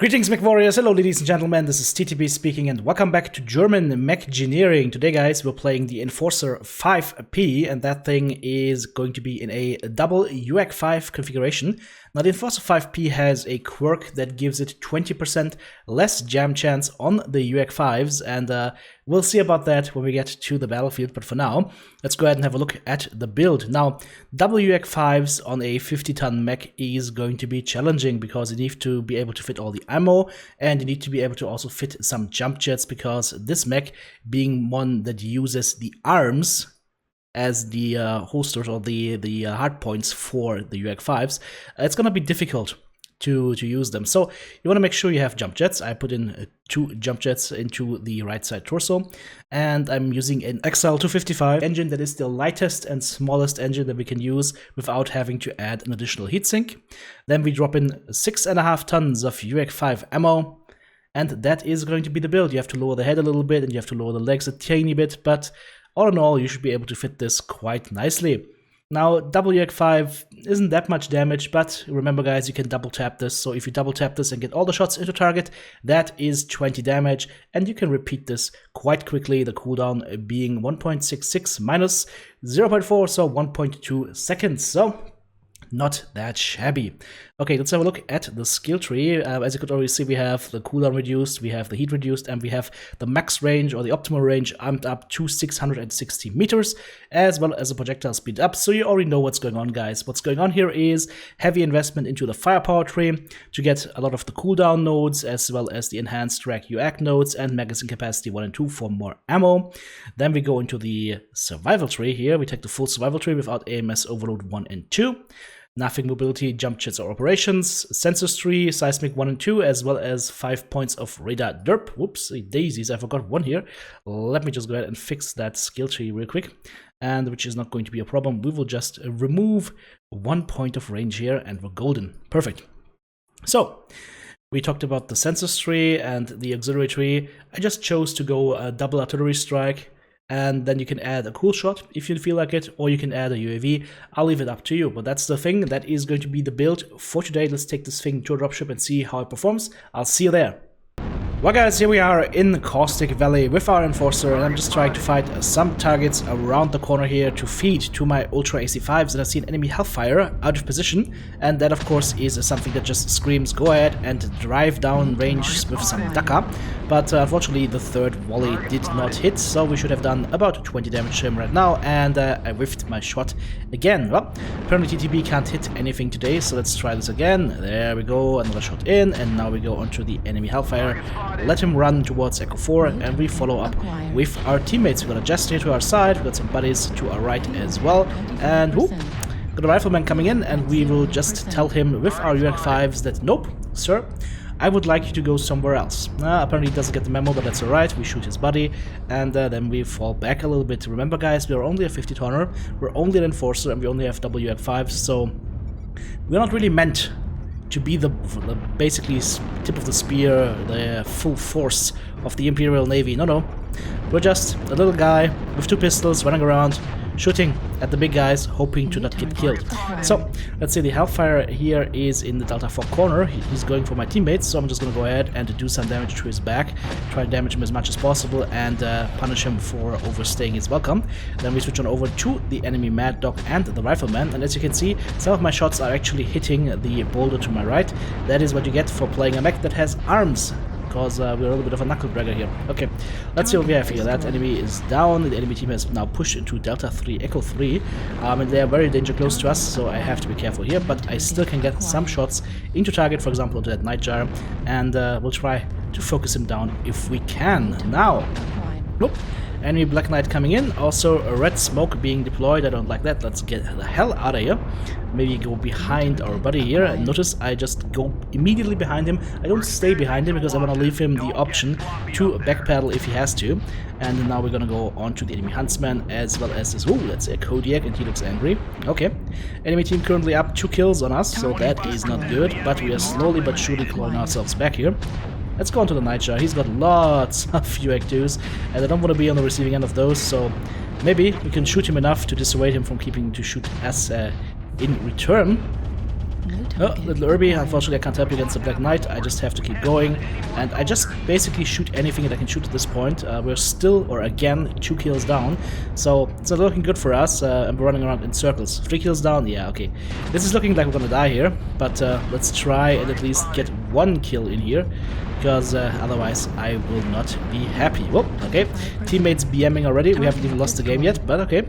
Greetings, Mechwarriors. Hello, ladies and gentlemen. This is TTB speaking, and welcome back to German Mechgineering. Today, guys, we're playing the Enforcer 5P, and that thing is going to be in a double UAC5 configuration. Now, the Enforcer 5P has a quirk that gives it 20% less jam chance on the UAC5s, and we'll see about that when we get to the battlefield. But for now, let's go ahead and have a look at the build. Now, double UAC5s on a 50-ton mech is going to be challenging because you need to be able to fit all the ammo, and you need to be able to also fit some jump jets, because this mech, being one that uses the arms as the holsters or the hard points for the UAC5s, it's going to be difficult to use them. So you want to make sure you have jump jets. I put in 2 jump jets into the right side torso, and I'm using an XL255 engine that is the lightest and smallest engine that we can use without having to add an additional heatsink. Then we drop in 6.5 tons of UAC5 ammo, and that is going to be the build. You have to lower the head a little bit and you have to lower the legs a tiny bit, but all in all, you should be able to fit this quite nicely. Now, double UAC5 isn't that much damage, but remember, guys, you can double tap this. So if you double tap this and get all the shots into target, that is 20 damage, and you can repeat this quite quickly, the cooldown being 1.66 minus 0.4, so 1.2 seconds. So not that shabby. Okay, let's have a look at the skill tree. As you could already see, we have the cooldown reduced, we have the heat reduced, and we have the max range or the optimal range amped up to 660 meters, as well as the projectile speed up. So you already know what's going on, guys. What's going on here is heavy investment into the firepower tree to get a lot of the cooldown nodes, as well as the enhanced rack UAC nodes and magazine capacity 1 and 2 for more ammo. Then we go into the survival tree here. We take the full survival tree without AMS overload 1 and 2. Nothing mobility, jump jets or operations, sensors tree, seismic 1 and 2, as well as 5 points of radar derp. Whoops, daisies, I forgot one here. Let me just go ahead and fix that skill tree real quick, and which is not going to be a problem. We will just remove 1 point of range here, and we're golden. Perfect. So, we talked about the sensors tree and the auxiliary tree. I just chose to go a double artillery strike, and then you can add a cool shot if you feel like it, or you can add a UAV. I'll leave it up to you, but that's the thing. That is going to be the build for today. Let's take this thing to a dropship and see how it performs. I'll see you there. Well, guys, here we are in Caustic Valley with our Enforcer, and I'm just trying to fight some targets around the corner here to feed to my Ultra AC5s, and I see an enemy Hellfire out of position, and that of course is something that just screams go ahead and drive down range with some Dakar, but unfortunately the third volley did not hit, so we should have done about 20 damage to him right now, and I whiffed my shot again. Well, apparently TTB can't hit anything today, so let's try this again. There we go, another shot in, and now we go onto the enemy Hellfire. Let him run towards Echo 4, and we follow up with our teammates. We got a Jester to our side, we got some buddies to our right as well, and whoop, got a Rifleman coming in, and we will just tell him with our UAC5s that nope, sir, I would like you to go somewhere else. Apparently he doesn't get the memo, but that's alright. We shoot his buddy, and then we fall back a little bit. Remember, guys, we are only a 50-tonner, we're only an Enforcer, and we only have double UAC5s, so we're not really meant to be the basically tip of the spear, the full force of the Imperial Navy. No, we're just a little guy with 2 pistols running around, shooting at the big guys, hoping to not get killed. So, let's see, the Hellfire here is in the Delta 4 corner. He's going for my teammates, so I'm just gonna go ahead and do some damage to his back, try to damage him as much as possible, and punish him for overstaying his welcome. Then we switch on over to the enemy Mad Dog and the Rifleman, and as you can see, some of my shots are actually hitting the boulder to my right. That is what you get for playing a mech that has arms, because we're a little bit of a knucklebragger here. Okay, let's see what we have here. That enemy is down. The enemy team has now pushed into Delta 3, Echo 3, and they are very danger close to us, so I have to be careful here, but I still can get some shots into target, for example, into that Nightjar, and we'll try to focus him down if we can. Now, whoop, enemy Black Knight coming in, also a red smoke being deployed. I don't like that. Let's get the hell out of here. Maybe go behind our buddy here. Notice I just go immediately behind him. I don't stay behind him because I want to leave him the option to backpedal if he has to. And now we're gonna go on to the enemy Huntsman, as well as this. Ooh, that's a Kodiak, and he looks angry. Okay, enemy team currently up 2 kills on us, so that is not good, but we are slowly but surely clawing ourselves back here. Let's go on to the Nightjar. He's got lots of UAC2s, and I don't want to be on the receiving end of those, so maybe we can shoot him enough to dissuade him from keeping to shoot us in return. Oh, little Irby, unfortunately I can't help you against the Black Knight, I just have to keep going, and I just basically shoot anything that I can shoot at this point. We're still, or again, 2 kills down, so it's not looking good for us, and we're running around in circles. 3 kills down, yeah, okay. This is looking like we're gonna die here, but let's try and at least get 1 kill in here, because otherwise I will not be happy. Whoop, okay, teammates BMing already, we haven't even lost the game yet, but okay.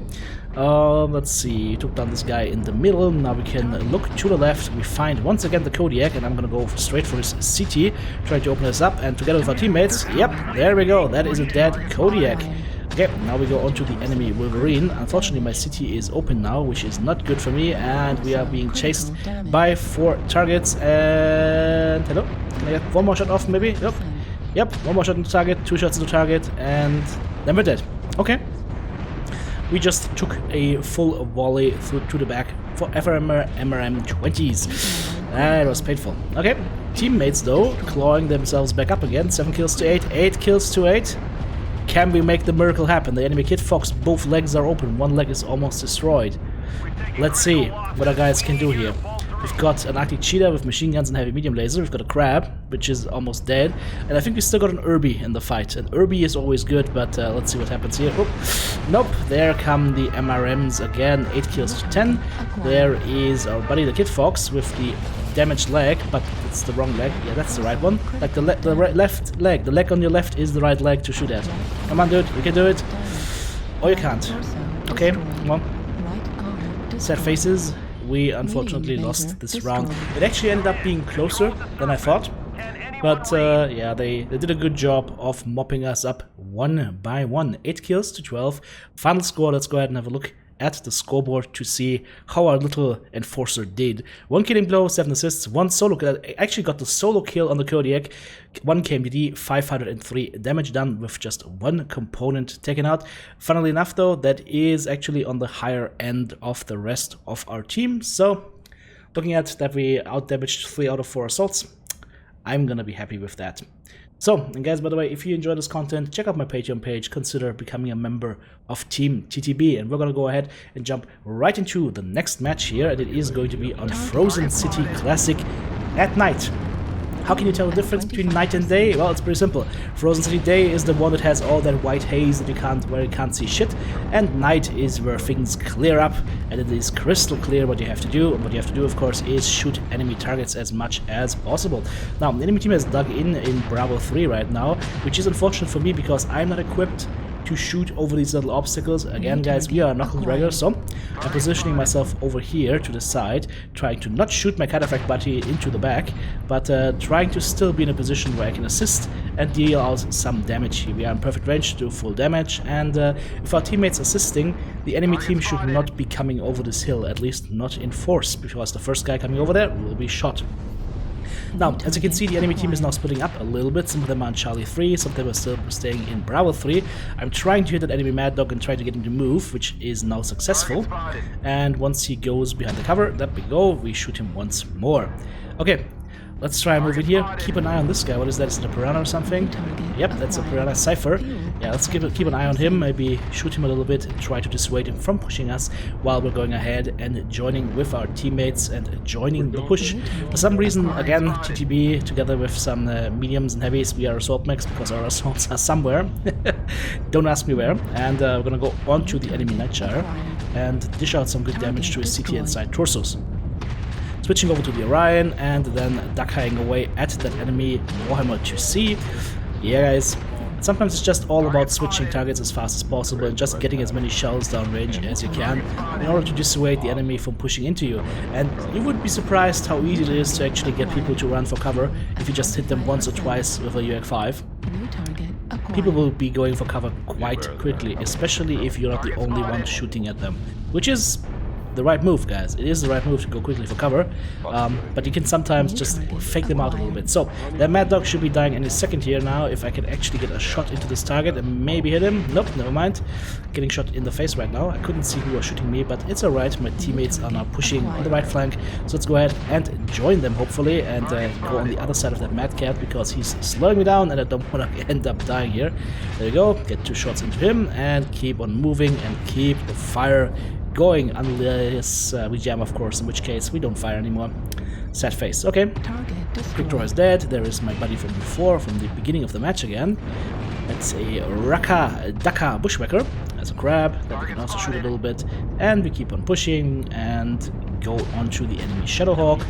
Let's see, took down this guy in the middle, now we can look to the left, we find once again the Kodiak, and I'm gonna go straight for his CT, trying to open this up, and together with our teammates, yep, there we go, that is a dead Kodiak. Okay, now we go on to the enemy Wolverine. Unfortunately my CT is open now, which is not good for me, and we are being chased by 4 targets, and hello, can I get 1 more shot off maybe? Yep, 1 more shot into target, 2 shots into target, and then we're dead. Okay. We just took a full volley through to the back for MRM-20s. That was painful. Okay, teammates though, clawing themselves back up again. 7 kills to 8, 8 kills to 8. Can we make the miracle happen? The enemy Kid Fox, both legs are open, 1 leg is almost destroyed. Let's see what our guys can do here. We've got an Arctic Cheetah with machine guns and heavy medium laser. We've got a Crab, which is almost dead. And I think we still got an Irby in the fight. And Irby is always good, but let's see what happens here. Oh, nope, there come the MRMs again. 8 kills to 10. There is our buddy the Kid Fox with the damaged leg, but it's the wrong leg. Yeah, that's the right one. Like the left leg. The leg on your left is the right leg to shoot at. Come on, dude, we can do it. Or you can't. Okay, come on. Sad faces. We unfortunately lost this round. It actually ended up being closer than I thought. But yeah, they did a good job of mopping us up 1 by 1. 8 kills to 12. Final score, let's go ahead and have a look at the scoreboard to see how our little enforcer did. 1 killing blow, 7 assists, 1 solo kill. I actually got the solo kill on the Kodiak. 1 KMDD, 503 damage done with just 1 component taken out. Funnily enough though, that is actually on the higher end of the rest of our team. So looking at that, we out-damaged 3 out of 4 assaults. I'm gonna be happy with that. So, and guys, by the way, if you enjoy this content, check out my Patreon page, consider becoming a member of Team TTB, and we're gonna go ahead and jump right into the next match here, and it is going to be on Frozen City Classic at night. How can you tell the difference between night and day? Well, it's pretty simple. Frozen City Day is the one that has all that white haze that where you can't see shit, and night is where things clear up, and it is crystal clear what you have to do. And what you have to do, of course, is shoot enemy targets as much as possible. Now, the enemy team has dug in Bravo 3 right now, which is unfortunate for me because I'm not equipped to shoot over these little obstacles. Again, guys, we are knuckle draggers, so I'm positioning myself over here to the side, trying to not shoot my cataphract buddy into the back, but trying to still be in a position where I can assist and deal out some damage here. We are in perfect range to do full damage, and if our teammates assisting, the enemy team should not be coming over this hill, at least not in force, because the first guy coming over there will be shot. Now, as you can see, the enemy team is now splitting up a little bit. Some of them are on Charlie 3, some of them are still staying in Bravo 3. I'm trying to hit that enemy Mad Dog and try to get him to move, which is now successful. And once he goes behind the cover, there we go, we shoot him once more. Okay, let's try and move in here. Keep an eye on this guy. What is that? Is it a Piranha or something? Yep, that's a Piranha Cypher. Yeah, let's keep an eye on him, maybe shoot him a little bit and try to dissuade him from pushing us while we're going ahead and joining with our teammates and joining the push. For some reason, again, TTB together with some mediums and heavies, we are assault mechs because our assaults are somewhere. Don't ask me where. And we're gonna go on to the enemy Nightshire and dish out some good damage to his CT and side torsos. Switching over to the Orion and then ducking away at that enemy Warhammer 2C. Yeah, guys, sometimes it's just all about switching targets as fast as possible and just getting as many shells downrange as you can in order to dissuade the enemy from pushing into you. And you would be surprised how easy it is to actually get people to run for cover if you just hit them once or twice with a UAC5. People will be going for cover quite quickly, especially if you're not the only one shooting at them, which is the right move, guys. It is the right move to go quickly for cover, but you can sometimes just fake them out a little bit. So that Mad Dog should be dying any second here now if I can actually get a shot into this target and maybe hit him. Nope, never mind. Getting shot in the face right now. I couldn't see who was shooting me, but it's alright. My teammates are now pushing on the right flank, so let's go ahead and join them hopefully and go on the other side of that Mad Cat because he's slowing me down and I don't want to end up dying here. There we go. Get 2 shots into him and keep on moving and keep the fire going, unless we jam, of course, in which case we don't fire anymore. Sad face. Okay. Quick draw is dead. There is my buddy from before, from the beginning of the match again. That's a Daka Bushwhacker. That's a crab that we can also shoot a little bit. And we keep on pushing and go onto the enemy Shadowhawk.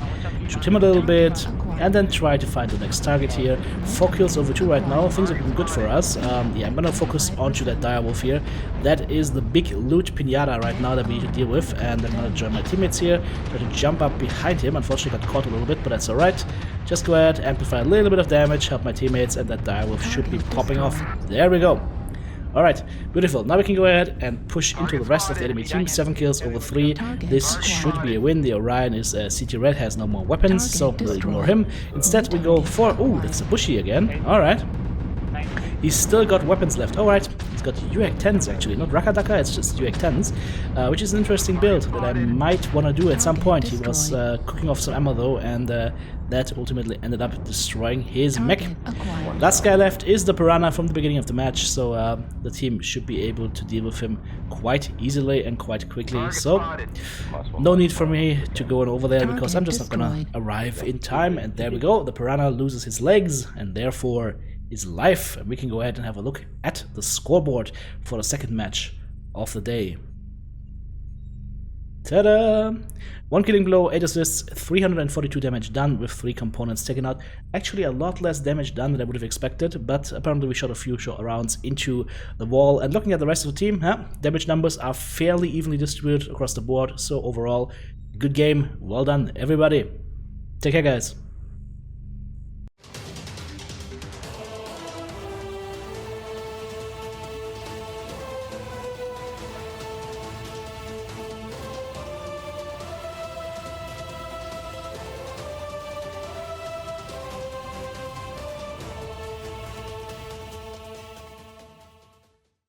Shoot him a little bit. And then try to find the next target here. 4 kills over 2 right now. Things are looking good for us. Yeah, I'm gonna focus onto that direwolf here. That is the big loot pinata right now that we need to deal with. And I'm gonna join my teammates here. Try to jump up behind him. Unfortunately got caught a little bit, but that's alright. Just go ahead, amplify a little bit of damage, help my teammates, and that direwolf should be popping off. There we go. Alright, beautiful. Now we can go ahead and push into the rest of the enemy team. 7 kills over 3. This should be a win. The Orion is CT Red, has no more weapons, so we'll ignore him. Instead we go for... Ooh, that's a Bushy again. Alright. He's still got weapons left. Alright, he's got UAC10s actually, not Rakadaka, it's just UAC10s, which is an interesting build that I might want to do at some point. He was cooking off some ammo though, and that ultimately ended up destroying his mech. Last guy left is the Piranha from the beginning of the match, so the team should be able to deal with him quite easily and quite quickly. So no need for me to go over there because I'm just not gonna arrive in time. And there we go, the Piranha loses his legs and therefore his life. And we can go ahead and have a look at the scoreboard for the second match of the day. Ta-da! 1 killing blow, 8 assists, 342 damage done with 3 components taken out. Actually a lot less damage done than I would have expected, but apparently we shot a few short rounds into the wall. And looking at the rest of the team, damage numbers are fairly evenly distributed across the board, so overall, good game, well done everybody. Take care guys.